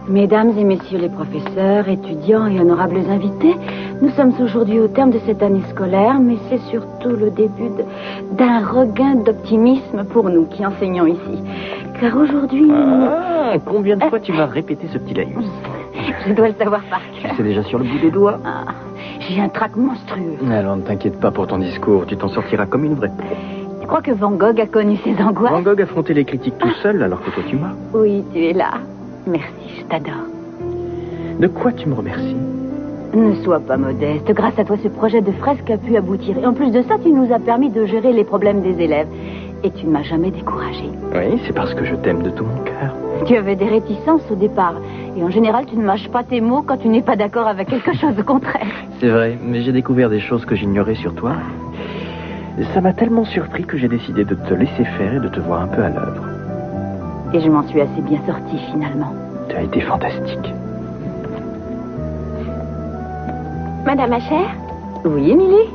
Mesdames et messieurs les professeurs, étudiants et honorables invités, nous sommes aujourd'hui au terme de cette année scolaire, mais c'est surtout le début d'un regain d'optimisme pour nous qui enseignons ici. Car aujourd'hui... Combien de fois tu m'as répété ce petit laïus? Je dois le savoir par cœur. C'est déjà sur le bout des doigts. J'ai un trac monstrueux. Alors ne t'inquiète pas pour ton discours, tu t'en sortiras comme une vraie pro. Tu crois que Van Gogh a connu ses angoisses? Van Gogh affrontait les critiques tout seul alors que toi tu m'as. Oui, tu es là. Merci, je t'adore. De quoi tu me remercies? Ne sois pas modeste. Grâce à toi, ce projet de fresque a pu aboutir. Et en plus de ça, tu nous as permis de gérer les problèmes des élèves. Et tu ne m'as jamais découragé. Oui, c'est parce que je t'aime de tout mon cœur. Tu avais des réticences au départ. Et en général, tu ne mâches pas tes mots quand tu n'es pas d'accord avec quelque chose de contraire. C'est vrai, mais j'ai découvert des choses que j'ignorais sur toi. Ça m'a tellement surpris que j'ai décidé de te laisser faire et de te voir un peu à l'œuvre. Et je m'en suis assez bien sortie, finalement. Tu as été fantastique. Madame ma chère? Oui, Émilie?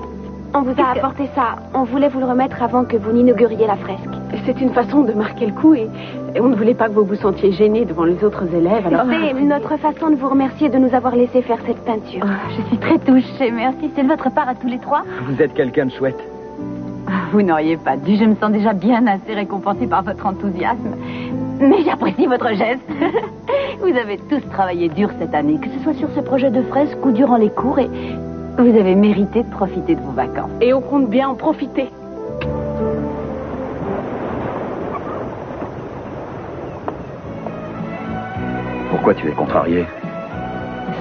On vous a apporté ça. On voulait vous le remettre avant que vous n'inauguriez la fresque. C'est une façon de marquer le coup et on ne voulait pas que vous vous sentiez gênée devant les autres élèves. Alors... C'est notre façon de vous remercier de nous avoir laissé faire cette peinture. Je suis très touchée, merci. C'est de votre part à tous les trois. Vous êtes quelqu'un de chouette. Vous n'auriez pas dû. Je me sens déjà bien assez récompensée par votre enthousiasme. Mais j'apprécie votre geste. Vous avez tous travaillé dur cette année, que ce soit sur ce projet de fresque ou durant les cours, et vous avez mérité de profiter de vos vacances. Et on compte bien en profiter. Pourquoi tu es contrarié?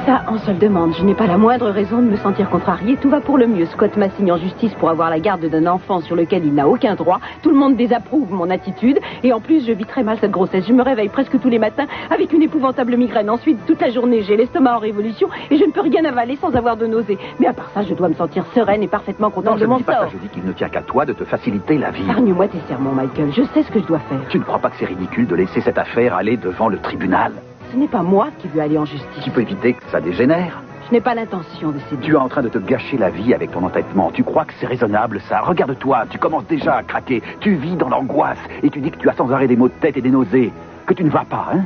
Ça, on se le demande. Je n'ai pas la moindre raison de me sentir contrariée. Tout va pour le mieux. Scott m'assigne en justice pour avoir la garde d'un enfant sur lequel il n'a aucun droit. Tout le monde désapprouve mon attitude. Et en plus, je vis très mal cette grossesse. Je me réveille presque tous les matins avec une épouvantable migraine. Ensuite, toute la journée, j'ai l'estomac en révolution et je ne peux rien avaler sans avoir de nausées. Mais à part ça, je dois me sentir sereine et parfaitement contente de mon sort. Non, je ne dis pas ça. Je dis qu'il ne tient qu'à toi de te faciliter la vie. Épargne-moi tes serments, Michael. Je sais ce que je dois faire. Tu ne crois pas que c'est ridicule de laisser cette affaire aller devant le tribunal? Ce n'est pas moi qui veux aller en justice. Tu peux éviter que ça dégénère. Je n'ai pas l'intention de séduire. Tu es en train de te gâcher la vie avec ton entêtement. Tu crois que c'est raisonnable, ça? Regarde-toi, tu commences déjà à craquer. Tu vis dans l'angoisse et tu dis que tu as sans arrêt des maux de tête et des nausées. Que tu ne vas pas, hein?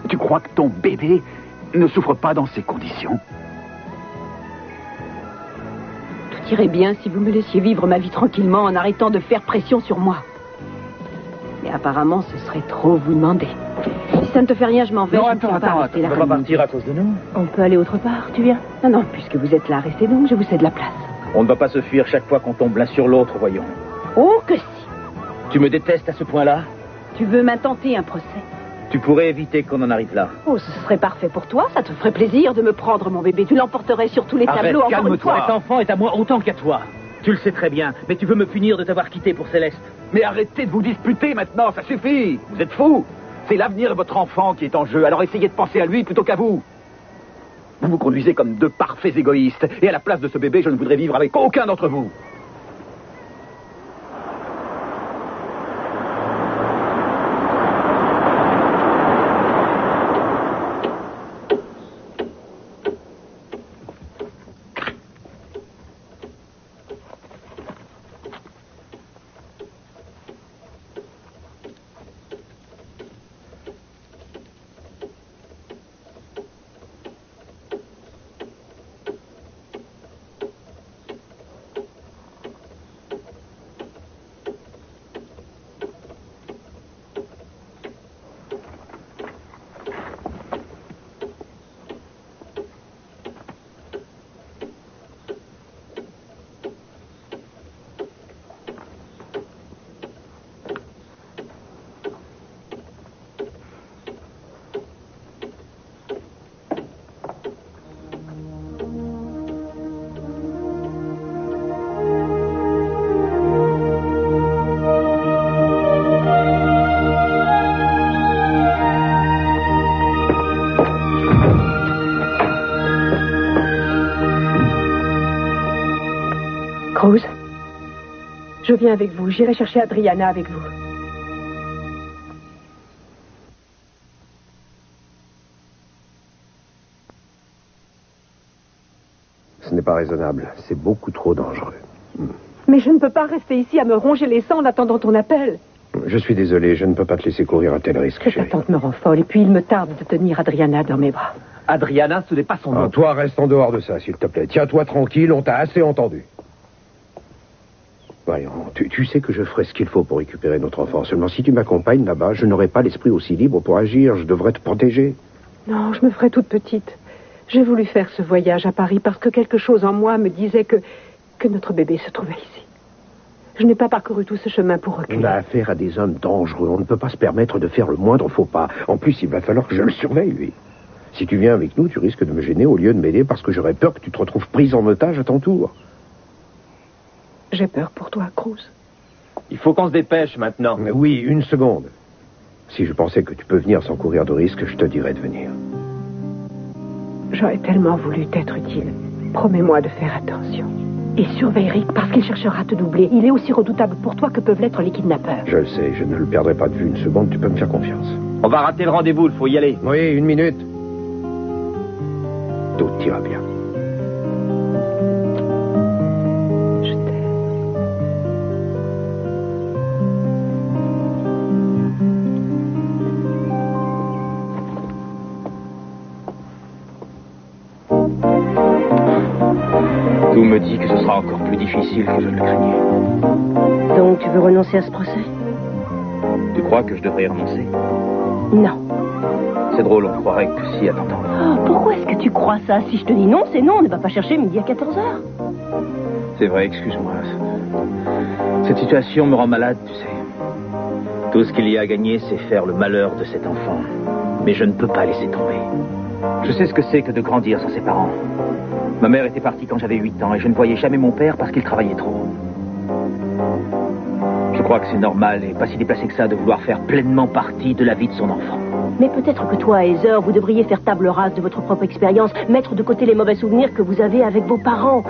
Tu crois que ton bébé ne souffre pas dans ces conditions? Tout irait bien si vous me laissiez vivre ma vie tranquillement en arrêtant de faire pression sur moi. Mais apparemment, ce serait trop vous demander. Si ça ne te fait rien, je m'en vais. Non, je attends, ne tiens pas à rester là on va comme pas une partir à cause de nous. On peut aller autre part, tu viens? Non, puisque vous êtes là, restez donc, je vous cède la place. On ne va pas se fuir chaque fois qu'on tombe l'un sur l'autre, voyons. Oh, que si! Tu me détestes à ce point-là? Tu veux m'intenter un procès? Tu pourrais éviter qu'on en arrive là. Oh, ce serait parfait pour toi, ça te ferait plaisir de me prendre, mon bébé. Tu l'emporterais sur tous les tableaux, encore une fois. Cet enfant est à moi autant qu'à toi. Tu le sais très bien, mais tu veux me punir de t'avoir quitté pour Céleste. Mais arrêtez de vous disputer maintenant, ça suffit. Vous êtes fous. C'est l'avenir de votre enfant qui est en jeu, alors essayez de penser à lui plutôt qu'à vous. Vous vous conduisez comme deux parfaits égoïstes, et à la place de ce bébé, je ne voudrais vivre avec aucun d'entre vous. Rose, je viens avec vous. J'irai chercher Adriana avec vous. Ce n'est pas raisonnable. C'est beaucoup trop dangereux. Mais je ne peux pas rester ici à me ronger les sangs en attendant ton appel. Je suis désolé, je ne peux pas te laisser courir un tel risque, Cette chérie. attente me rend folle, et puis il me tarde de tenir Adriana dans mes bras. Adriana, ce n'est pas son nom. Ah, toi, reste en dehors de ça, s'il te plaît. Tiens-toi tranquille, on t'a assez entendu. Voyons, tu sais que je ferai ce qu'il faut pour récupérer notre enfant. Seulement, si tu m'accompagnes là-bas, je n'aurai pas l'esprit aussi libre pour agir. Je devrais te protéger. Non, je me ferai toute petite. J'ai voulu faire ce voyage à Paris parce que quelque chose en moi me disait que notre bébé se trouvait ici. Je n'ai pas parcouru tout ce chemin pour On reculer. a affaire à des hommes dangereux. On ne peut pas se permettre de faire le moindre faux pas. En plus, il va falloir que je le surveille, lui. Si tu viens avec nous, tu risques de me gêner au lieu de m'aider parce que j'aurais peur que tu te retrouves prise en otage à ton tour. J'ai peur pour toi, Cruz. Il faut qu'on se dépêche maintenant. Mais oui, une seconde. Si je pensais que tu peux venir sans courir de risque, je te dirais de venir. J'aurais tellement voulu t'être utile. Promets-moi de faire attention. Et surveille Rick parce qu'il cherchera à te doubler. Il est aussi redoutable pour toi que peuvent l'être les kidnappeurs. Je le sais, je ne le perdrai pas de vue une seconde, tu peux me faire confiance. On va rater le rendez-vous, il faut y aller. Oui, une minute. Tout ira bien. Je t'aime. Tout me dit que ce sera encore plus difficile que je ne le craignais. Donc, tu veux renoncer à ce procès? Tu crois que je devrais y renoncer? Non. C'est drôle, on croirait que si à t'entendre. Oh, pourquoi est-ce que tu crois ça? Si je te dis non, c'est non. On ne va pas chercher midi à 14h. C'est vrai, excuse-moi. Cette situation me rend malade, tu sais. Tout ce qu'il y a à gagner, c'est faire le malheur de cet enfant. Mais je ne peux pas laisser tomber. Je sais ce que c'est que de grandir sans ses parents. Ma mère était partie quand j'avais 8 ans et je ne voyais jamais mon père parce qu'il travaillait trop. Je crois que c'est normal et pas si déplacé que ça de vouloir faire pleinement partie de la vie de son enfant. Mais peut-être que toi, Heather, vous devriez faire table rase de votre propre expérience, mettre de côté les mauvais souvenirs que vous avez avec vos parents.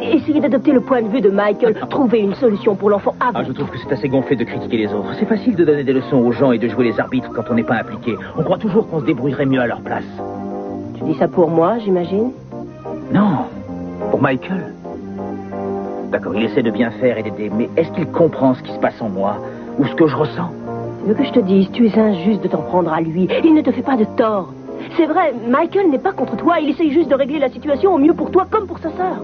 Essayez d'adopter le point de vue de Michael, trouver une solution pour l'enfant avant. Ah, je trouve que c'est assez gonflé de critiquer les autres. C'est facile de donner des leçons aux gens et de jouer les arbitres quand on n'est pas impliqué. On croit toujours qu'on se débrouillerait mieux à leur place. Tu dis ça pour moi, j'imagine? Non, pour Michael. D'accord, il essaie de bien faire et d'aider, mais est-ce qu'il comprend ce qui se passe en moi ou ce que je ressens? Tu veux que je te dise, tu es injuste de t'en prendre à lui. Il ne te fait pas de tort. C'est vrai, Michael n'est pas contre toi. Il essaye juste de régler la situation au mieux pour toi comme pour sa sœur.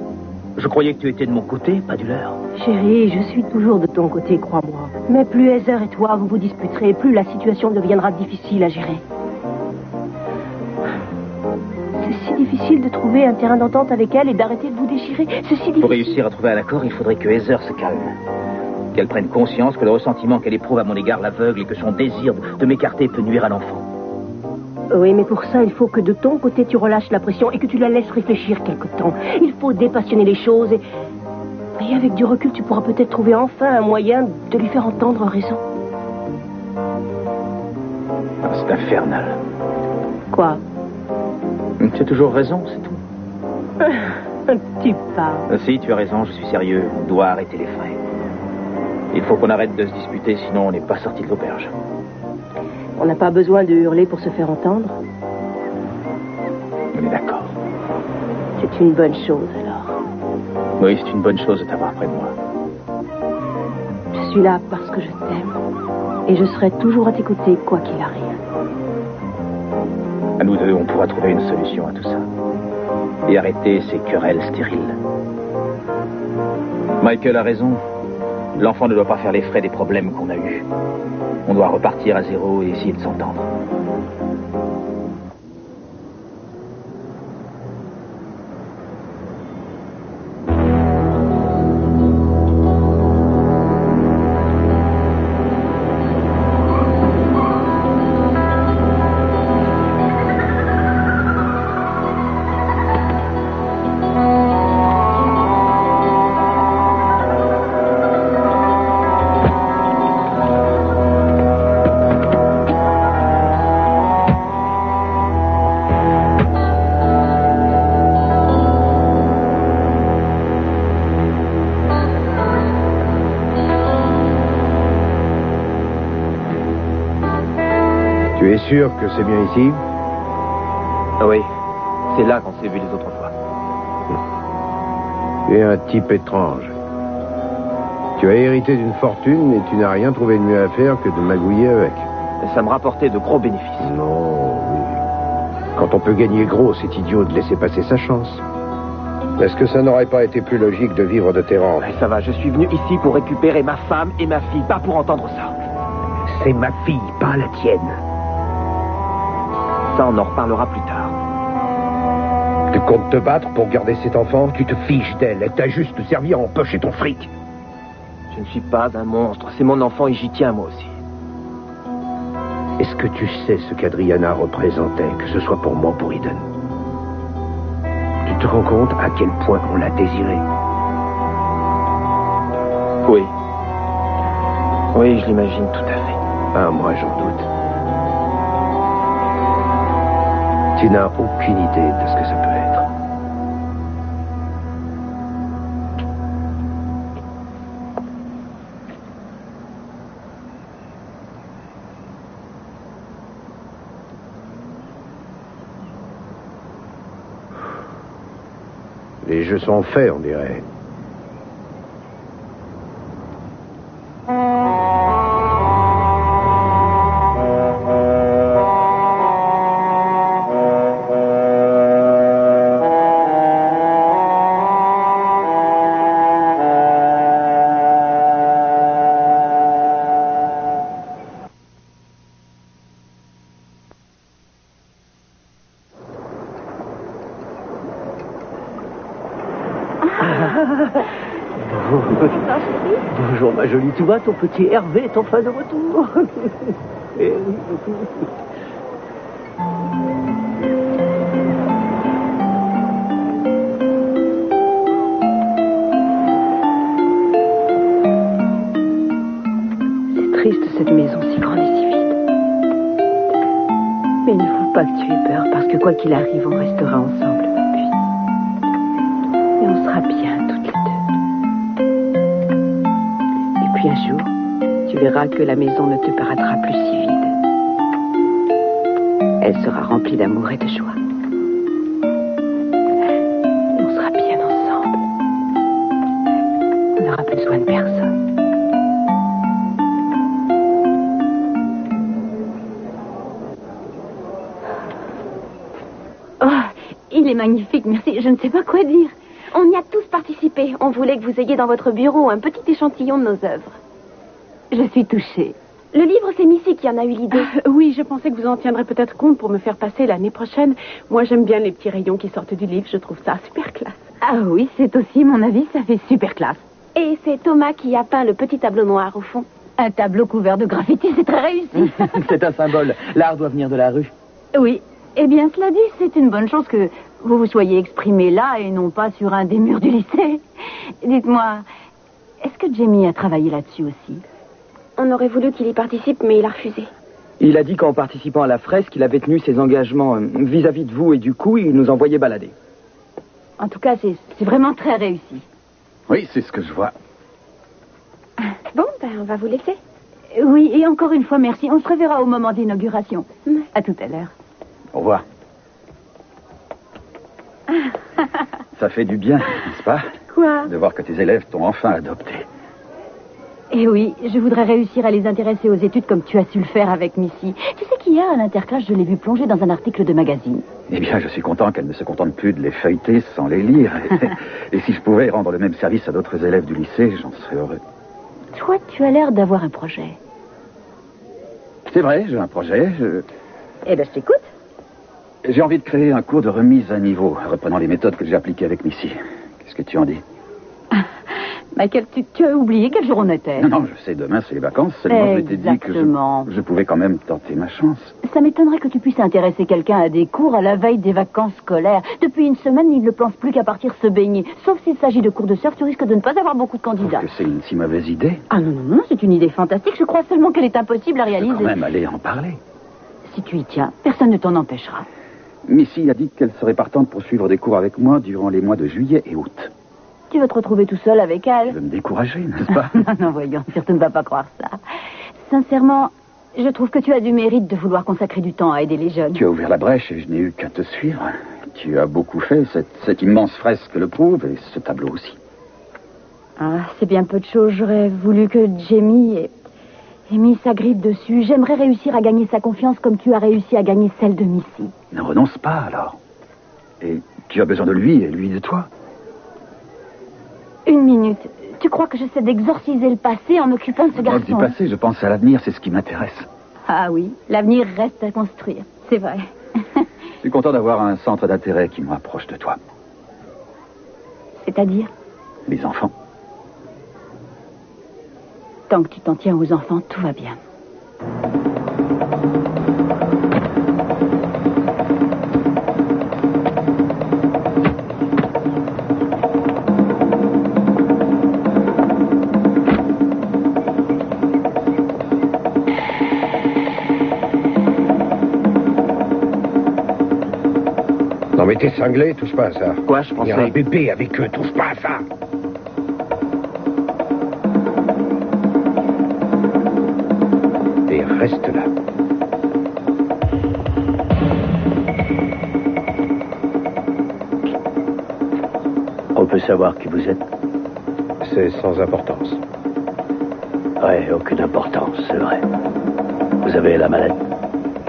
Je croyais que tu étais de mon côté, pas du leur. Chérie, je suis toujours de ton côté, crois-moi. Mais plus Heather et toi vous vous disputerez, plus la situation deviendra difficile à gérer. C'est si difficile de trouver un terrain d'entente avec elle et d'arrêter de vous déchirer. C'est si difficile. Pour réussir à trouver un accord, il faudrait que Heather se calme. Qu'elle prenne conscience que le ressentiment qu'elle éprouve à mon égard l'aveugle et que son désir de m'écarter peut nuire à l'enfant. Oui, mais pour ça, il faut que de ton côté, tu relâches la pression et que tu la laisses réfléchir quelque temps. Il faut dépassionner les choses et avec du recul, tu pourras peut-être trouver enfin un moyen de lui faire entendre raison. Ah, c'est infernal. Quoi? Tu as toujours raison, c'est tout. Tu parles. Si, tu as raison, je suis sérieux. On doit arrêter les frais. Il faut qu'on arrête de se disputer, sinon on n'est pas sorti de l'auberge. On n'a pas besoin de hurler pour se faire entendre. On est d'accord. C'est une bonne chose, alors. Oui, c'est une bonne chose de t'avoir près de moi. Je suis là parce que je t'aime. Et je serai toujours à tes côtés, quoi qu'il arrive. À nous deux, on pourra trouver une solution à tout ça. Et arrêter ces querelles stériles. Michael a raison. L'enfant ne doit pas faire les frais des problèmes qu'on a eus. On doit repartir à zéro et essayer de s'entendre. Tu es sûr que c'est bien ici? Ah oui, c'est là qu'on s'est vu les autres fois. Tu es un type étrange. Tu as hérité d'une fortune et tu n'as rien trouvé de mieux à faire que de magouiller avec. Ça me rapportait de gros bénéfices. Non, oui. Quand on peut gagner gros, c'est idiot de laisser passer sa chance. Est-ce que ça n'aurait pas été plus logique de vivre de tes rentes? Ouais, ça va, je suis venu ici pour récupérer ma femme et ma fille, pas pour entendre ça. C'est ma fille, pas la tienne. Ça, on en reparlera plus tard. Tu comptes te battre pour garder cet enfant? Tu te fiches d'elle. Elle t'a juste servi à empocher ton fric. Je ne suis pas un monstre, c'est mon enfant et j'y tiens moi aussi. Est-ce que tu sais ce qu'Adriana représentait, que ce soit pour moi ou pour Eden? Tu te rends compte à quel point on l'a désirée? Oui. Oui, je l'imagine tout à fait. Ah, moi j'en doute. Tu n'as aucune idée de ce que ça peut être. Les jeux sont faits, on dirait. Bonjour ma jolie, tu vois, ton petit Hervé est enfin de retour. C'est triste cette maison si grande et si vide. Mais il ne faut pas que tu aies peur, parce que quoi qu'il arrive, on restera ensemble. Et on sera bien toutes les deux. Et puis un jour, tu verras que la maison ne te paraîtra plus si vide. Elle sera remplie d'amour et de joie. Et on sera bien ensemble. On n'aura besoin de personne. Oh, il est magnifique, merci. Je ne sais pas quoi dire. On y a tous participé. On voulait que vous ayez dans votre bureau un petit échantillon de nos œuvres. Je suis touchée. Le livre, c'est Missy qui en a eu l'idée. Oui, je pensais que vous en tiendrez peut-être compte pour me faire passer l'année prochaine. Moi, j'aime bien les petits rayons qui sortent du livre. Je trouve ça super classe. Ah oui, c'est aussi mon avis, ça fait super classe. Et c'est Thomas qui a peint le petit tableau noir au fond. Un tableau couvert de graffiti, c'est très réussi. C'est un symbole. L'art doit venir de la rue. Oui. Eh bien, cela dit, c'est une bonne chose que vous vous soyez exprimé là et non pas sur un des murs du lycée. Dites-moi, est-ce que Jamie a travaillé là-dessus aussi? On aurait voulu qu'il y participe, mais il a refusé. Il a dit qu'en participant à la fresque, il avait tenu ses engagements vis-à-vis de vous et du coup, il nous envoyait balader. En tout cas, c'est vraiment très réussi. Oui, c'est ce que je vois. Bon, on va vous laisser. Oui, et encore une fois, merci. On se reverra au moment d'inauguration. À tout à l'heure. Au revoir. Ça fait du bien, n'est-ce pas? Quoi? De voir que tes élèves t'ont enfin adopté. Eh oui, je voudrais réussir à les intéresser aux études comme tu as su le faire avec Missy. Tu sais qu'hier, à l'interclasse, je l'ai vue plonger dans un article de magazine. Eh bien, je suis content qu'elle ne se contente plus de les feuilleter sans les lire. Et si je pouvais rendre le même service à d'autres élèves du lycée, j'en serais heureux. Toi, tu as l'air d'avoir un projet. C'est vrai, j'ai un projet. Eh ben, je t'écoute. J'ai envie de créer un cours de remise à niveau, reprenant les méthodes que j'ai appliquées avec Missy. Qu'est-ce que tu en dis? Michael, tu as oublié quel jour on était? Non, je sais, demain c'est les vacances. Seulement, je t'ai dit que je pouvais quand même tenter ma chance. Ça m'étonnerait que tu puisses intéresser quelqu'un à des cours à la veille des vacances scolaires. Depuis une semaine, il ne pense plus qu'à partir se baigner. Sauf s'il s'agit de cours de surf, tu risques de ne pas avoir beaucoup de candidats. Que c'est une si mauvaise idée. Ah non, c'est une idée fantastique. Je crois seulement qu'elle est impossible à réaliser. Je peux quand même aller en parler. Si tu y tiens, personne ne t'en empêchera. Missy a dit qu'elle serait partante pour suivre des cours avec moi durant les mois de juillet et août. Tu vas te retrouver tout seul avec elle? Tu veux me décourager, n'est-ce pas? Non, voyons, surtout ne va pas croire ça. Sincèrement, je trouve que tu as du mérite de vouloir consacrer du temps à aider les jeunes. Tu as ouvert la brèche et je n'ai eu qu'à te suivre. Tu as beaucoup fait, cette immense fresque le prouve et ce tableau aussi. Ah, c'est bien peu de choses. J'aurais voulu que Jamie ait mis sa grippe dessus. J'aimerais réussir à gagner sa confiance comme tu as réussi à gagner celle de Missy. Ne renonce pas, alors. Et tu as besoin de lui et lui de toi. Une minute. Tu crois que j'essaie d'exorciser le passé en m'occupant de ce garçon? Du passé, je pense à l'avenir, c'est ce qui m'intéresse. Ah oui, l'avenir reste à construire. C'est vrai. Je suis content d'avoir un centre d'intérêt qui me rapproche de toi. C'est-à-dire? Les enfants. Tant que tu t'en tiens aux enfants, tout va bien. Non mais t'es cinglé, touche pas à ça. Quoi, je Il y pensais... a un bébé avec eux, touche pas à ça. Et reste là. On peut savoir qui vous êtes? C'est sans importance. Ouais, aucune importance, c'est vrai. Vous avez la mallette?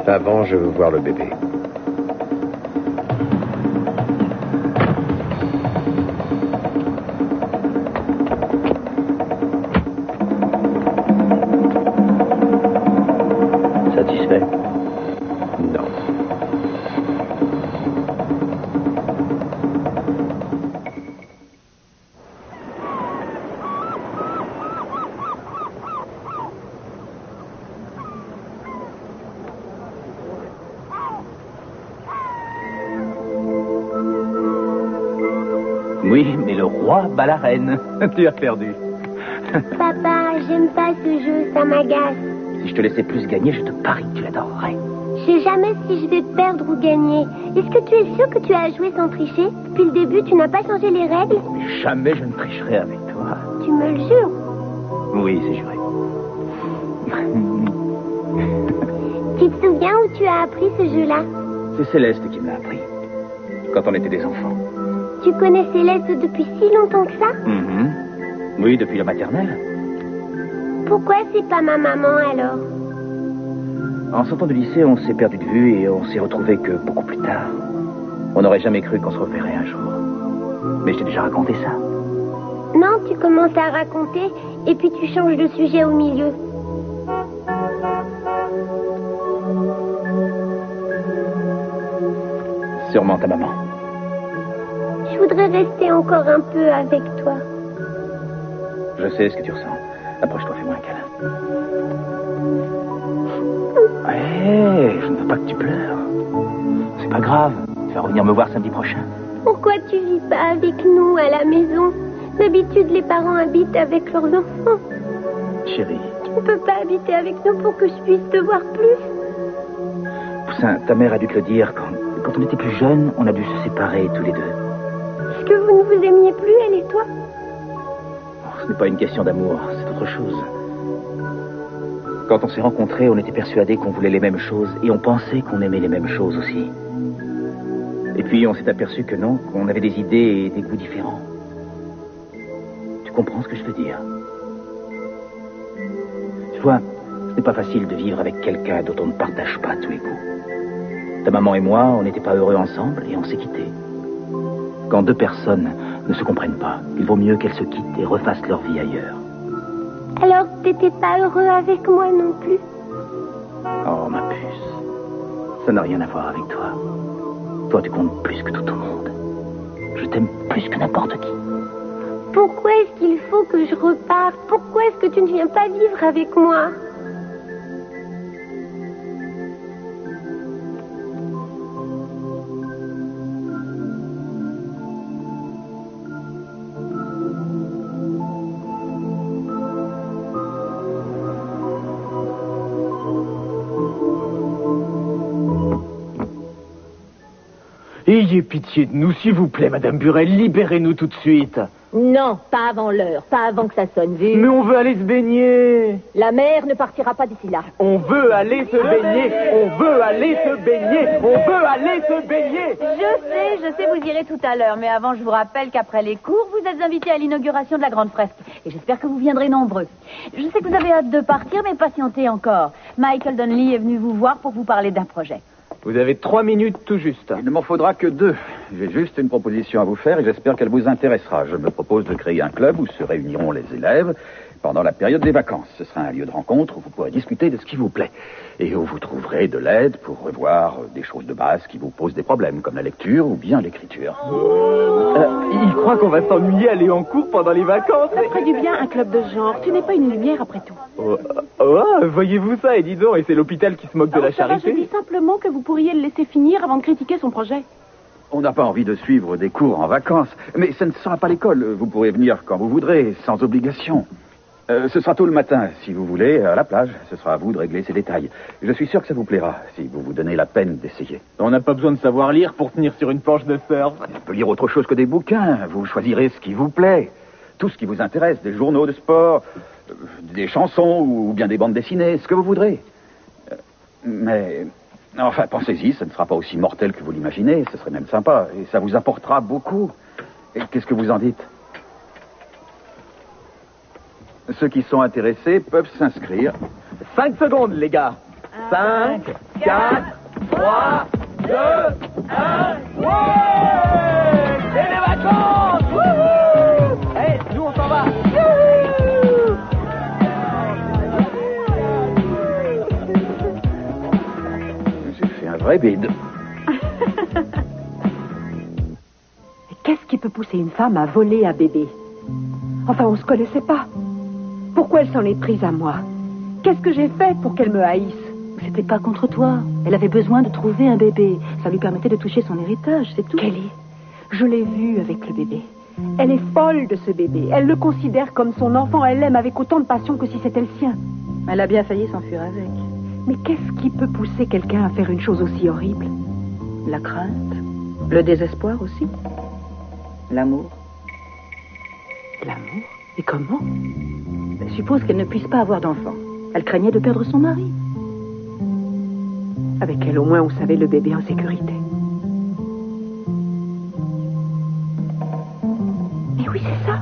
Avant, je veux voir le bébé. Satisfait? Non. Oui, mais le roi bat la reine. Tu as perdu. Papa, j'aime pas ce jeu, ça m'agace. Si je te laissais plus gagner, je te parie que tu adorerais. Je sais jamais si je vais perdre ou gagner. Est-ce que tu es sûr que tu as joué sans tricher? Depuis le début, tu n'as pas changé les règles? Jamais je ne tricherai avec toi. Tu me le jures? Oui, c'est juré. Tu te souviens où tu as appris ce jeu-là? C'est Céleste qui me l'a appris. Quand on était des enfants. Tu connais Céleste depuis si longtemps que ça? Oui, depuis la maternelle. Pourquoi c'est pas ma maman alors? En sortant du lycée, on s'est perdu de vue et on s'est retrouvés que beaucoup plus tard. On n'aurait jamais cru qu'on se reverrait un jour. Mais je t'ai déjà raconté ça. Non, tu commences à raconter et puis tu changes de sujet au milieu. Sûrement ta maman. Je voudrais rester encore un peu avec toi. Je sais ce que tu ressens. Approche-toi, fais-moi un câlin. Hé, je ne veux pas que tu pleures. C'est pas grave. Tu vas revenir me voir samedi prochain. Pourquoi tu vis pas avec nous à la maison? D'habitude, les parents habitent avec leurs enfants. Chérie. Tu ne peux pas habiter avec nous pour que je puisse te voir plus? Poussin, ta mère a dû te le dire. Quand on était plus jeunes, on a dû se séparer tous les deux. Est-ce que vous ne vous aimiez plus, elle et toi? Ce n'est pas une question d'amour, c'est autre chose. Quand on s'est rencontrés, on était persuadés qu'on voulait les mêmes choses et on pensait qu'on aimait les mêmes choses aussi. Et puis on s'est aperçu que non, qu'on avait des idées et des goûts différents. Tu comprends ce que je veux dire? Tu vois, ce n'est pas facile de vivre avec quelqu'un dont on ne partage pas tous les goûts. Ta maman et moi, on n'était pas heureux ensemble et on s'est quittés. Quand deux personnes ne se comprennent pas, il vaut mieux qu'elles se quittent et refassent leur vie ailleurs. Alors t'étais pas heureux avec moi non plus? Oh, ma puce, ça n'a rien à voir avec toi. Toi, tu comptes plus que tout au monde. Je t'aime plus que n'importe qui. Pourquoi est-ce qu'il faut que je reparte? Pourquoi est-ce que tu ne viens pas vivre avec moi? Ayez pitié de nous, s'il vous plaît, Madame Burel, libérez-nous tout de suite. Non, pas avant l'heure, pas avant que ça sonne, vu. Mais on veut aller se baigner. La mer ne partira pas d'ici là. On veut aller se baigner. On veut aller se baigner. On veut aller se baigner. Je sais, vous irez tout à l'heure. Mais avant, je vous rappelle qu'après les cours, vous êtes invités à l'inauguration de la grande fresque. Et j'espère que vous viendrez nombreux. Je sais que vous avez hâte de partir, mais patientez encore. Michael Donnelly est venu vous voir pour vous parler d'un projet. Vous avez 3 minutes tout juste. Il ne m'en faudra que 2. J'ai juste une proposition à vous faire et j'espère qu'elle vous intéressera. Je me propose de créer un club où se réuniront les élèves pendant la période des vacances. Ce sera un lieu de rencontre où vous pourrez discuter de ce qui vous plaît et où vous trouverez de l'aide pour revoir des choses de base qui vous posent des problèmes, comme la lecture ou bien l'écriture. Il croit qu'on va s'ennuyer à aller en cours pendant les vacances. Ça ferait du bien un club de ce genre. Tu n'es pas une lumière après tout. Voyez-vous ça, et dis donc, et c'est l'hôpital qui se moque de la charité. Je dis simplement que vous pourriez le laisser finir avant de critiquer son projet. On n'a pas envie de suivre des cours en vacances, mais ce ne sera pas l'école. Vous pourrez venir quand vous voudrez, sans obligation. Ce sera tôt le matin, si vous voulez, à la plage. Ce sera à vous de régler ces détails. Je suis sûr que ça vous plaira, si vous vous donnez la peine d'essayer. On n'a pas besoin de savoir lire pour tenir sur une planche de surf. On peut lire autre chose que des bouquins. Vous choisirez ce qui vous plaît. Tout ce qui vous intéresse, des journaux de sport, des chansons ou bien des bandes dessinées, ce que vous voudrez. Mais, enfin, pensez-y, ça ne sera pas aussi mortel que vous l'imaginez. Ce serait même sympa et ça vous apportera beaucoup. Et qu'est-ce que vous en dites ? Ceux qui sont intéressés peuvent s'inscrire. 5 secondes, les gars. 5, 4, 3, 2, 1. Ouais! C'est les vacances! Wouhou! Hey, nous on s'en va! J'ai fait un vrai bide. Qu'est-ce qui peut pousser une femme à voler un bébé? Enfin, on se connaissait pas. Pourquoi elle s'en est prise à moi? Qu'est-ce que j'ai fait pour qu'elle me haïsse? C'était pas contre toi. Elle avait besoin de trouver un bébé. Ça lui permettait de toucher son héritage, c'est tout. Kelly, je l'ai vue avec le bébé. Elle est folle de ce bébé. Elle le considère comme son enfant. Elle l'aime avec autant de passion que si c'était le sien. Elle a bien failli s'enfuir avec. Mais qu'est-ce qui peut pousser quelqu'un à faire une chose aussi horrible? La crainte, le désespoir aussi, l'amour. L'amour? Et comment? Elle suppose qu'elle ne puisse pas avoir d'enfant. Elle craignait de perdre son mari. Avec elle, au moins, on savait le bébé en sécurité. Mais oui, c'est ça.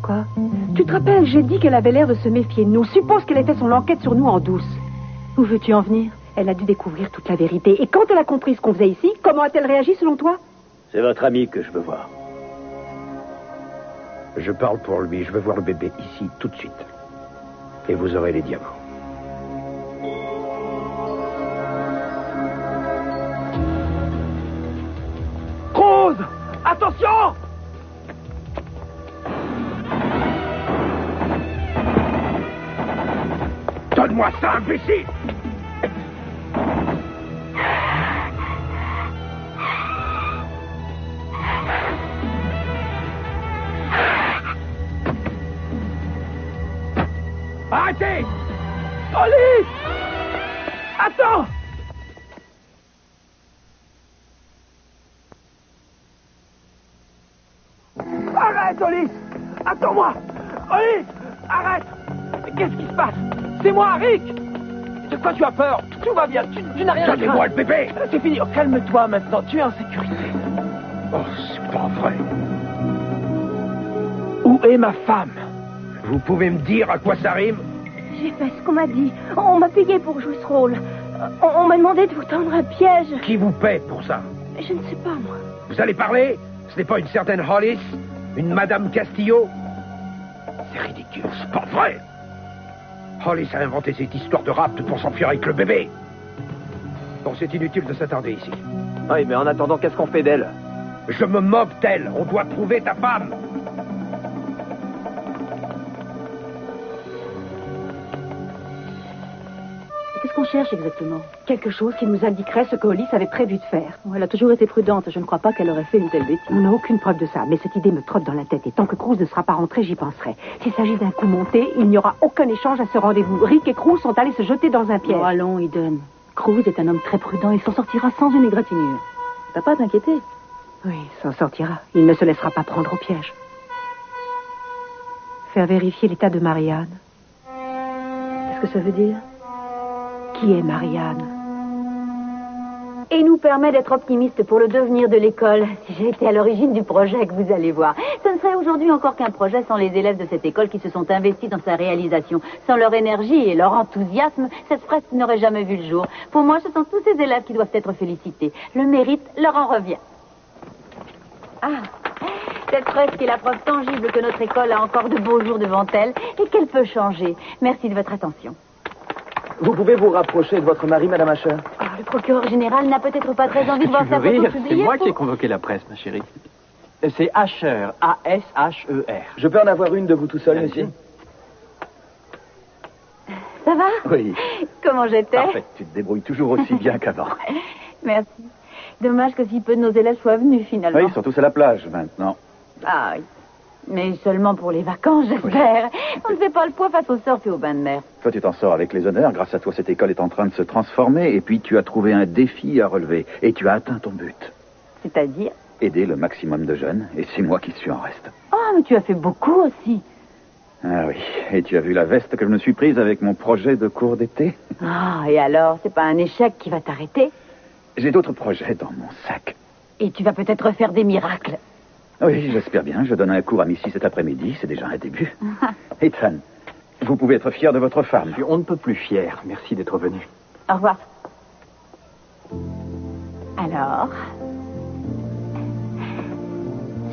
Quoi? Tu te rappelles, j'ai dit qu'elle avait l'air de se méfier de nous. Suppose qu'elle ait fait son enquête sur nous en douce. Où veux-tu en venir? Elle a dû découvrir toute la vérité. Et quand elle a compris ce qu'on faisait ici, comment a-t-elle réagi selon toi? C'est votre ami que je veux voir. Je parle pour lui. Je veux voir le bébé ici, tout de suite. Et vous aurez les diamants. Rose! Attention! Donne-moi ça, imbécile! Arrêtez! Oli! Attends! Arrête, Oli! Attends-moi! Oli! Arrête! Qu'est-ce qui se passe? C'est moi, Rick! De quoi tu as peur? Tout va bien, tu n'as rien à craindre. Donnez-moi le bébé! C'est fini, calme-toi maintenant, tu es en sécurité. Oh, c'est pas vrai. Où est ma femme? Vous pouvez me dire à quoi ça rime? J'ai fait ce qu'on m'a dit. On m'a payé pour jouer ce rôle. On m'a demandé de vous tendre un piège. Qui vous paie pour ça? Je ne sais pas, moi. Vous allez parler? Ce n'est pas une certaine Hollis? Une Madame Castillo? C'est ridicule, c'est pas vrai! Hollis a inventé cette histoire de rapt pour s'enfuir avec le bébé. Bon, c'est inutile de s'attarder ici. Oui, mais en attendant, qu'est-ce qu'on fait d'elle? Je me moque d'elle. On doit trouver ta femme. Qu'est-ce qu'on cherche exactement? Quelque chose qui nous indiquerait ce que Hollis avait prévu de faire. Elle a toujours été prudente. Je ne crois pas qu'elle aurait fait une telle bêtise. On n'a aucune preuve de ça, mais cette idée me trotte dans la tête. Et tant que Cruz ne sera pas rentré, j'y penserai. S'il s'agit d'un coup monté, il n'y aura aucun échange à ce rendez-vous. Rick et Cruz sont allés se jeter dans un piège. Oh, allons, Eden. Cruz est un homme très prudent. Il s'en sortira sans une égratignure. T'as pas à t'inquiéter. Oui, s'en sortira. Il ne se laissera pas prendre au piège. faire vérifier l'état de Marianne. Qu'est-ce que ça veut dire? Qui est Marianne? Et nous permet d'être optimistes pour le devenir de l'école. Si j'ai été à l'origine du projet, que vous allez voir. Ce ne serait aujourd'hui encore qu'un projet sans les élèves de cette école qui se sont investis dans sa réalisation. Sans leur énergie et leur enthousiasme, cette fresque n'aurait jamais vu le jour. Pour moi, ce sont tous ces élèves qui doivent être félicités. Le mérite leur en revient. Ah, cette fresque est la preuve tangible que notre école a encore de beaux jours devant elle et qu'elle peut changer. Merci de votre attention. Vous pouvez vous rapprocher de votre mari, Madame Asher? Le procureur général n'a peut-être pas très envie de voir sa photo C'est publiée. moi qui ai convoqué la presse, ma chérie. C'est Asher, A-S-H-E-R. Je peux en avoir une de vous tout seul, monsieur? Ça va? Oui. Comment j'étais? Parfait, tu te débrouilles toujours aussi bien qu'avant. Merci. Dommage que si peu de nos élèves soient venus, finalement. Oui, ils sont tous à la plage maintenant. Ah oui. Mais seulement pour les vacances, j'espère. On ne fait pas le poids face au surf et au bain de mer. Toi, tu t'en sors avec les honneurs. Grâce à toi, cette école est en train de se transformer. Et puis, tu as trouvé un défi à relever. Et tu as atteint ton but. C'est-à-dire? Aider le maximum de jeunes. Et c'est moi qui suis en reste. Ah, mais tu as fait beaucoup aussi. Ah oui. Et tu as vu la veste que je me suis prise avec mon projet de cours d'été? Ah, et alors, c'est pas un échec qui va t'arrêter? J'ai d'autres projets dans mon sac. Et tu vas peut-être faire des miracles. Oui, j'espère bien. Je donne un cours à Missy cet après-midi. C'est déjà un début. Ethan, vous pouvez être fier de votre femme. On ne peut plus fier. Merci d'être venu. Au revoir. Alors,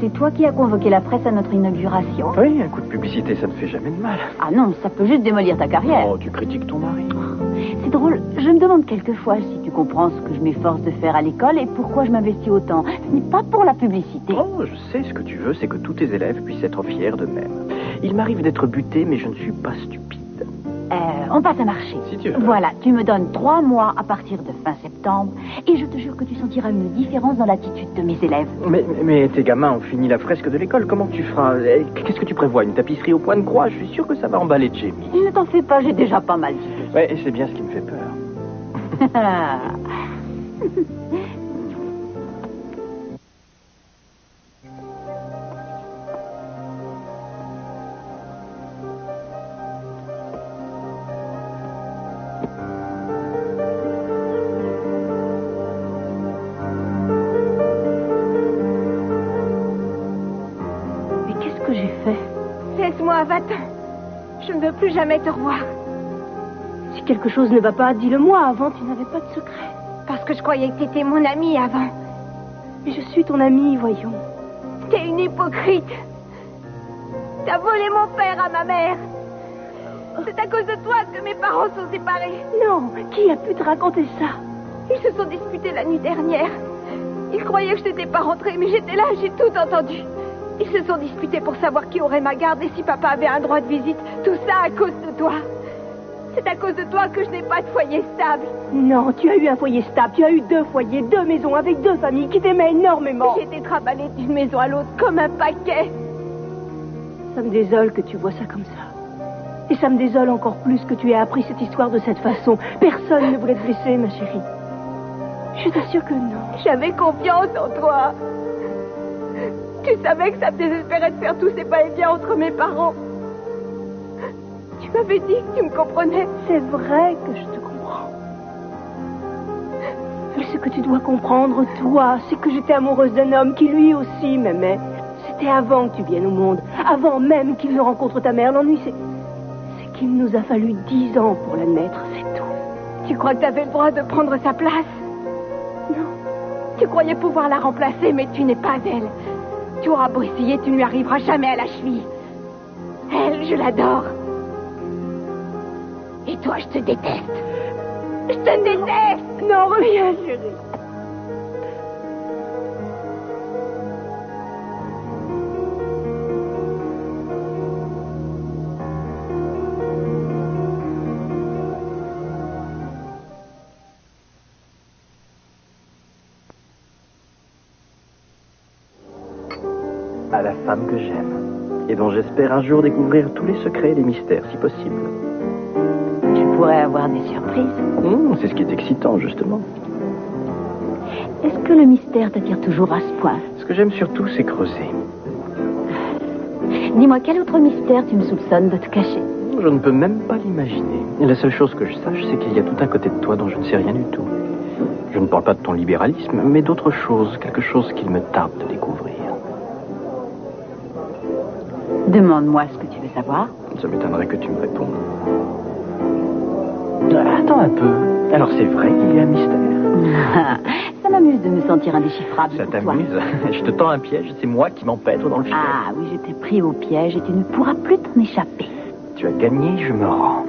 c'est toi qui as convoqué la presse à notre inauguration? Oui, un coup de publicité, ça ne fait jamais de mal. Ah non, ça peut juste démolir ta carrière. Oh, tu critiques ton mari. C'est drôle, je me demande quelquefois si tu comprends ce que je m'efforce de faire à l'école et pourquoi je m'investis autant. Ce n'est pas pour la publicité. Oh, je sais ce que tu veux, c'est que tous tes élèves puissent être fiers d'eux-mêmes. Il m'arrive d'être buté, mais je ne suis pas stupide. On passe à marcher. Si tu veux. Voilà, tu me donnes 3 mois à partir de fin septembre et je te jure que tu sentiras une différence dans l'attitude de mes élèves. Mais tes gamins ont fini la fresque de l'école, comment tu feras? Qu'est-ce que tu prévois? Une tapisserie au point de croix? Je suis sûr que ça va emballer Jamie. Ne t'en fais pas, j'ai déjà pas mal d'idées. Ouais, et c'est bien ce qui me fait peur. Mais qu'est-ce que j'ai fait? Laisse-moi, va-t'en. Je ne veux plus jamais te revoir. Si quelque chose ne va pas, dis-le-moi. Avant, tu n'avais pas de secret. Parce que je croyais que t'étais mon ami avant. Mais je suis ton amie, voyons. T'es une hypocrite. T'as volé mon père à ma mère. C'est à cause de toi que mes parents sont séparés. Non, qui a pu te raconter ça? Ils se sont disputés la nuit dernière. Ils croyaient que je n'étais pas rentrée, mais j'étais là, j'ai tout entendu. Ils se sont disputés pour savoir qui aurait ma garde et si papa avait un droit de visite. Tout ça à cause de toi. C'est à cause de toi que je n'ai pas de foyer stable. Non, tu as eu un foyer stable. Tu as eu 2 foyers, 2 maisons avec 2 familles qui t'aimaient énormément. J'ai été traballée d'une maison à l'autre comme un paquet. Ça me désole que tu vois ça comme ça. Et ça me désole encore plus que tu aies appris cette histoire de cette façon. Personne ne voulait te blesser, ma chérie. Je t'assure que non. J'avais confiance en toi. Tu savais que ça me désespérait de faire tous ces va-et-vient entre mes parents. Tu m'avais dit que tu me comprenais. C'est vrai que je te comprends. Mais ce que tu dois comprendre, toi, c'est que j'étais amoureuse d'un homme qui lui aussi m'aimait. C'était avant que tu viennes au monde, avant même qu'il ne rencontre ta mère. L'ennui, c'est qu'il nous a fallu 10 ans pour l'admettre, c'est tout. Tu crois que tu avais le droit de prendre sa place? Non. Tu croyais pouvoir la remplacer, mais tu n'es pas elle. Tu auras beau essayer, tu ne lui arriveras jamais à la cheville. Elle, je l'adore. Et toi, je te déteste. Je te déteste. Non, reviens, chérie. À la femme que j'aime, et dont j'espère un jour découvrir tous les secrets et les mystères, si possible. Tu pourrais avoir des surprises. C'est ce qui est excitant, justement. Est-ce que le mystère t'attire toujours à ce point? Ce que j'aime surtout, c'est creuser. Dis-moi, quel autre mystère tu me soupçonnes de te cacher? Je ne peux même pas l'imaginer. Et la seule chose que je sache, c'est qu'il y a tout un côté de toi dont je ne sais rien du tout. Je ne parle pas de ton libéralisme, mais d'autre chose, quelque chose qu'il me tarde de découvrir. Demande-moi ce que tu veux savoir. Ça m'étonnerait que tu me répondes. Attends un peu. Alors c'est vrai qu'il y a un mystère? Ça m'amuse de me sentir indéchiffrable. Ça pour toi. t'amuse? Je te tends un piège, c'est moi qui m'empêtre dans le filet. Ah oui, je t'ai pris au piège et tu ne pourras plus t'en échapper. Tu as gagné, je me rends.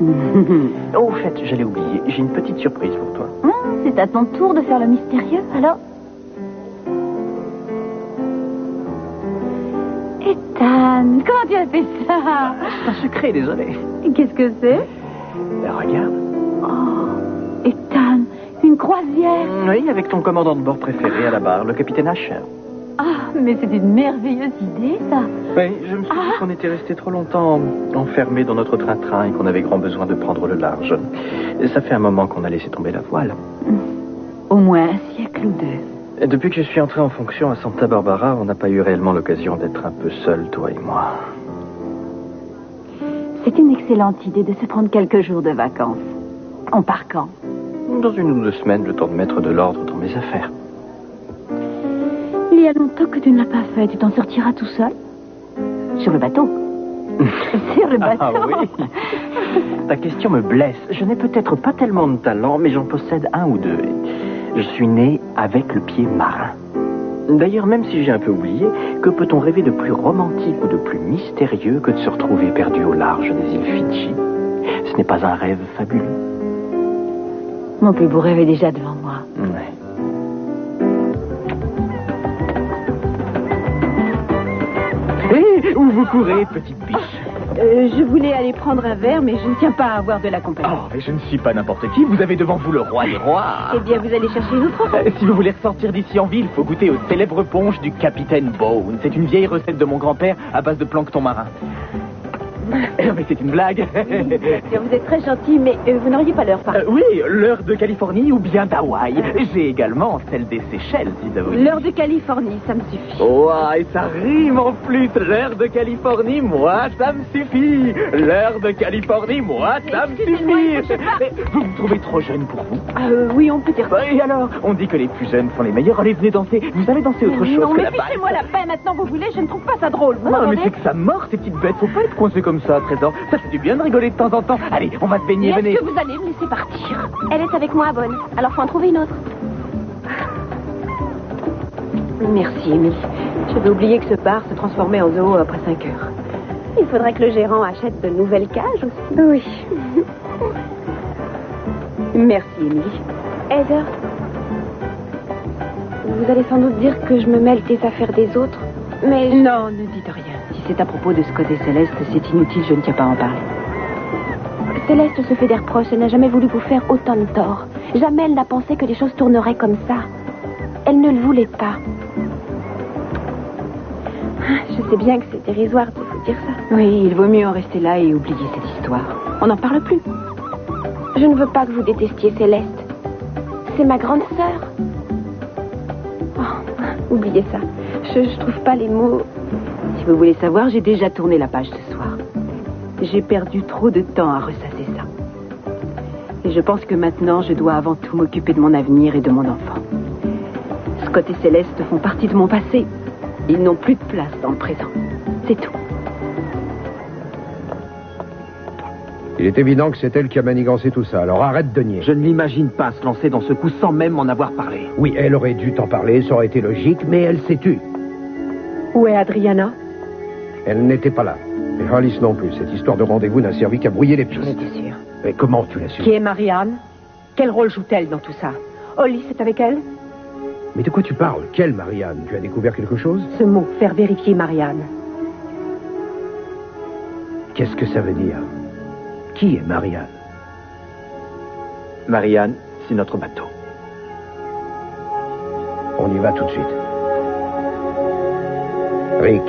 Oh, au fait, j'allais oublier, j'ai une petite surprise pour toi. C'est à ton tour de faire le mystérieux, alors? Ethan, comment tu as fait ça? C'est un secret, désolé. Qu'est-ce que c'est? Regarde. Oh, Ethan, une croisière. Oui, avec ton commandant de bord préféré à la barre, le capitaine Asher. Ah, mais c'est une merveilleuse idée, ça. Oui, je me suis dit qu'on était resté trop longtemps enfermés dans notre train-train et qu'on avait grand besoin de prendre le large. Et ça fait un moment qu'on a laissé tomber la voile. Au moins un siècle ou deux. Et depuis que je suis entré en fonction à Santa Barbara, on n'a pas eu réellement l'occasion d'être un peu seuls, toi et moi. C'est une excellente idée de se prendre quelques jours de vacances. On part quand? Dans 1 ou 2 semaines, le temps de mettre de l'ordre dans mes affaires. Il y a longtemps que tu ne l'as pas fait. Tu t'en sortiras tout seul? Sur le bateau? Sur le bateau? Ah oui. Ta question me blesse. Je n'ai peut-être pas tellement de talent, mais j'en possède 1 ou 2. Je suis né avec le pied marin. D'ailleurs, même si j'ai un peu oublié, que peut-on rêver de plus romantique ou de plus mystérieux que de se retrouver perdu au large des îles Fidji? Ce n'est pas un rêve fabuleux. Mon plus beau rêve est déjà devant moi. Ouais. Hé, où vous courez, petite biche? Je voulais aller prendre un verre, mais je ne tiens pas à avoir de la compagnie. Oh, mais je ne suis pas n'importe qui. Vous avez devant vous le roi des rois. Eh bien, vous allez chercher une autre. Si vous voulez ressortir d'ici en ville, il faut goûter au célèbre punch du capitaine Bone. C'est une vieille recette de mon grand-père à base de plancton marin. Mais c'est une blague. Vous êtes très gentil, mais vous n'auriez pas l'heure, par contre. Oui, l'heure de Californie ou bien d'Hawaï. J'ai également celle des Seychelles, si ça vous dit. L'heure de Californie, ça me suffit. Oh, et ça rime en plus. L'heure de Californie, moi, ça me suffit. L'heure de Californie, moi, ça me suffit. Mais vous me trouvez trop jeune pour vous? Oui, on peut dire ça. Et alors? On dit que les plus jeunes sont les meilleurs. Allez, venez danser. Vous allez danser autre chose Non, que mais la balle. fichez-moi la paix maintenant, vous voulez. Je ne trouve pas ça drôle. Vous Non, mais m'entendez? c'est que ça mord, ces petites bêtes. Faut pas être coincé comme ça, Trésor. Ça fait du bien de rigoler de temps en temps. Allez, on va se baigner, venez. Est-ce que vous allez me laisser partir? Elle est avec moi, Bonne. Alors faut en trouver une autre. Merci, Émilie. J'avais oublié que ce bar se transformait en zoo après 5 heures. Il faudrait que le gérant achète de nouvelles cages aussi. Oui. Merci, Émilie. Heather, vous allez sans doute dire que je me mêle des affaires des autres, mais... Non, ne dites rien. Si c'est à propos de Scott et Céleste, c'est inutile, je ne tiens pas à en parler. Céleste se fait des reproches, elle n'a jamais voulu vous faire autant de tort. Jamais elle n'a pensé que les choses tourneraient comme ça. Elle ne le voulait pas. Je sais bien que c'est dérisoire de vous dire ça. Oui, il vaut mieux en rester là et oublier cette histoire. On n'en parle plus. Je ne veux pas que vous détestiez Céleste. C'est ma grande sœur. Oh, oubliez ça. Je trouve pas les mots. Si vous voulez savoir, j'ai déjà tourné la page ce soir. J'ai perdu trop de temps à ressasser ça. Et je pense que maintenant, je dois avant tout m'occuper de mon avenir et de mon enfant. Scott et Céleste font partie de mon passé. Ils n'ont plus de place dans le présent. C'est tout. Il est évident que c'est elle qui a manigancé tout ça, alors arrête de nier. Je ne l'imagine pas se lancer dans ce coup sans même m'en avoir parlé. Oui, elle aurait dû t'en parler, ça aurait été logique, mais elle s'est tue. Où est Adriana? Elle n'était pas là. Et Hollis non plus. Cette histoire de rendez-vous n'a servi qu'à brouiller les pistes. J'en étais sûre. Mais comment tu l'as su? Qui est Marianne? Quel rôle joue-t-elle dans tout ça? Hollis est avec elle? Mais de quoi tu parles? Quelle Marianne? Tu as découvert quelque chose? Ce mot, faire vérifier Marianne. Qu'est-ce que ça veut dire? Qui est Marianne? Marianne, c'est notre bateau. On y va tout de suite. Rick.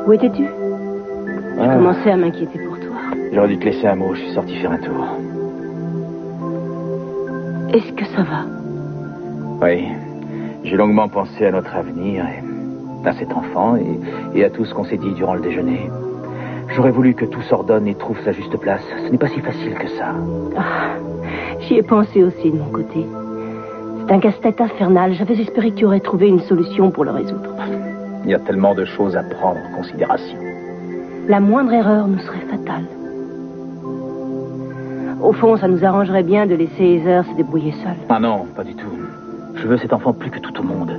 Où étais-tu? Je commençais à m'inquiéter pour toi. J'aurais dû te laisser un mot, je suis sorti faire un tour. Est-ce que ça va? Oui, j'ai longuement pensé à notre avenir, et à cet enfant, et à tout ce qu'on s'est dit durant le déjeuner. J'aurais voulu que tout s'ordonne et trouve sa juste place. Ce n'est pas si facile que ça. Ah, j'y ai pensé aussi de mon côté. C'est un casse-tête infernal. J'avais espéré que tu aurais trouvé une solution pour le résoudre. Il y a tellement de choses à prendre en considération. La moindre erreur nous serait fatale. Au fond, ça nous arrangerait bien de laisser Heather se débrouiller seule. Ah non, pas du tout. Je veux cet enfant plus que tout au monde.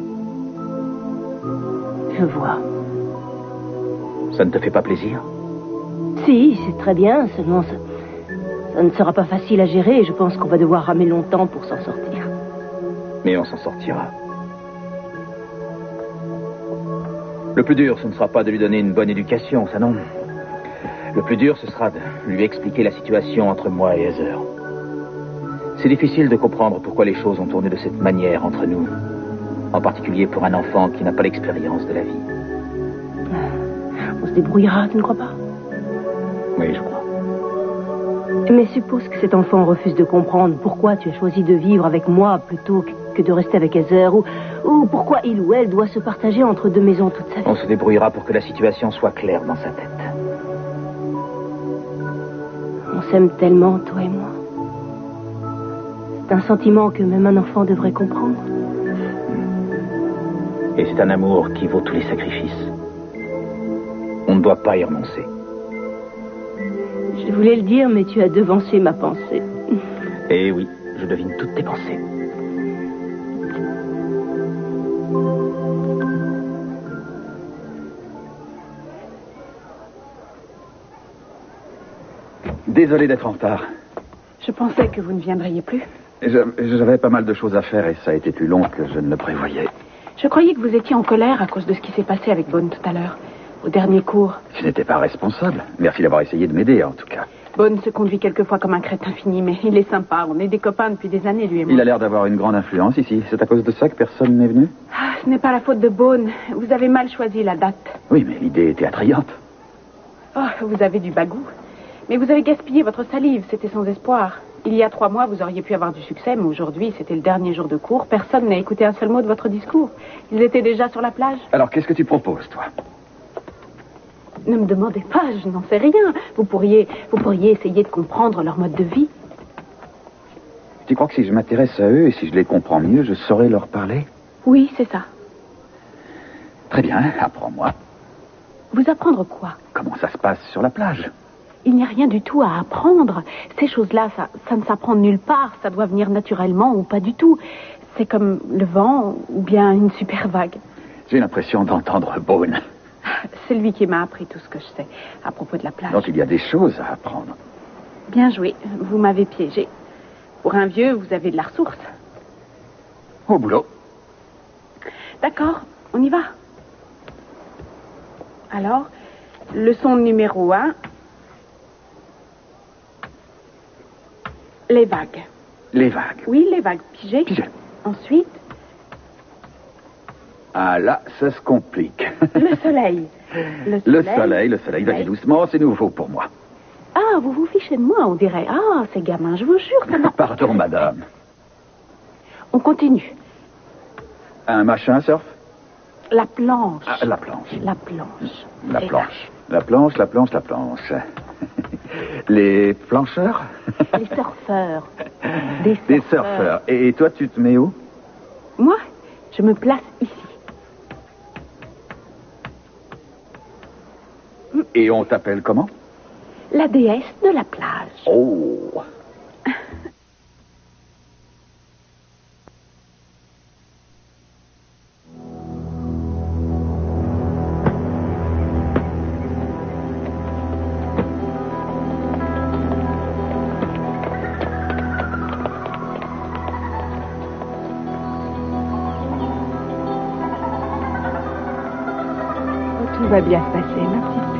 Je vois. Ça ne te fait pas plaisir? Si, c'est très bien, seulement ça ne sera pas facile à gérer et je pense qu'on va devoir ramer longtemps pour s'en sortir. Mais on s'en sortira. Le plus dur, ce ne sera pas de lui donner une bonne éducation, ça non. Le plus dur, ce sera de lui expliquer la situation entre moi et Heather. C'est difficile de comprendre pourquoi les choses ont tourné de cette manière entre nous. En particulier pour un enfant qui n'a pas l'expérience de la vie. On se débrouillera, tu ne crois pas? Oui, je crois. Mais suppose que cet enfant refuse de comprendre pourquoi tu as choisi de vivre avec moi plutôt que de rester avec Heather, ou pourquoi il ou elle doit se partager entre deux maisons toute sa vie. On se débrouillera pour que la situation soit claire dans sa tête. On s'aime tellement, toi et moi. C'est un sentiment que même un enfant devrait comprendre. Et c'est un amour qui vaut tous les sacrifices. On ne doit pas y renoncer. Je voulais le dire, mais tu as devancé ma pensée. Eh oui, je devine toutes tes pensées. Désolé d'être en retard. Je pensais que vous ne viendriez plus. J'avais pas mal de choses à faire et ça a été plus long que je ne le prévoyais. Je croyais que vous étiez en colère à cause de ce qui s'est passé avec Boone tout à l'heure, au dernier cours. Je n'étais pas responsable. Merci d'avoir essayé de m'aider, en tout cas. Boone se conduit quelquefois comme un crétin fini, mais il est sympa. On est des copains depuis des années, lui et moi. Il a l'air d'avoir une grande influence ici. C'est à cause de ça que personne n'est venu? Ah, ce n'est pas la faute de Boone. Vous avez mal choisi la date. Oui, mais l'idée était attrayante. Oh, vous avez du bagou. Mais vous avez gaspillé votre salive, c'était sans espoir. Il y a 3 mois, vous auriez pu avoir du succès, mais aujourd'hui, c'était le dernier jour de cours. Personne n'a écouté un seul mot de votre discours. Ils étaient déjà sur la plage. Alors, qu'est-ce que tu proposes, toi? Ne me demandez pas, je n'en sais rien. Vous pourriez essayer de comprendre leur mode de vie. Tu crois que si je m'intéresse à eux et si je les comprends mieux, je saurais leur parler? Oui, c'est ça. Très bien, apprends-moi. Vous apprendre quoi? Comment ça se passe sur la plage? Il n'y a rien du tout à apprendre. Ces choses-là, ça ne s'apprend nulle part. Ça doit venir naturellement ou pas du tout. C'est comme le vent ou bien une super vague. J'ai l'impression d'entendre Boone. C'est lui qui m'a appris tout ce que je sais à propos de la plage. Donc il y a des choses à apprendre. Bien joué. Vous m'avez piégé. Pour un vieux, vous avez de la ressource. Au boulot. D'accord, on y va. Alors, leçon numéro 1. Les vagues. Les vagues. Oui, les vagues. Pigé. Pigé. Ensuite. Ah là, ça se complique. Le soleil. Le soleil. Vas-y doucement, c'est nouveau pour moi. Ah, vous vous fichez de moi, on dirait. Ah, c'est gamin, je vous jure, ça m'a... Pardon, madame. On continue. Un machin surf? La planche. Ah, la planche. La planche. La planche. La planche. Les plancheurs? Les surfeurs. Des surfeurs. Et toi, tu te mets où? Moi, je me place ici. Et on t'appelle comment? La déesse de la plage. Oh. Tout va bien se passer, ma petite puce.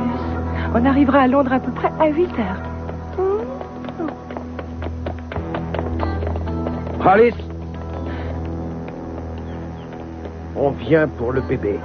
On arrivera à Londres à peu près à 8 heures. Alice, on vient pour le bébé.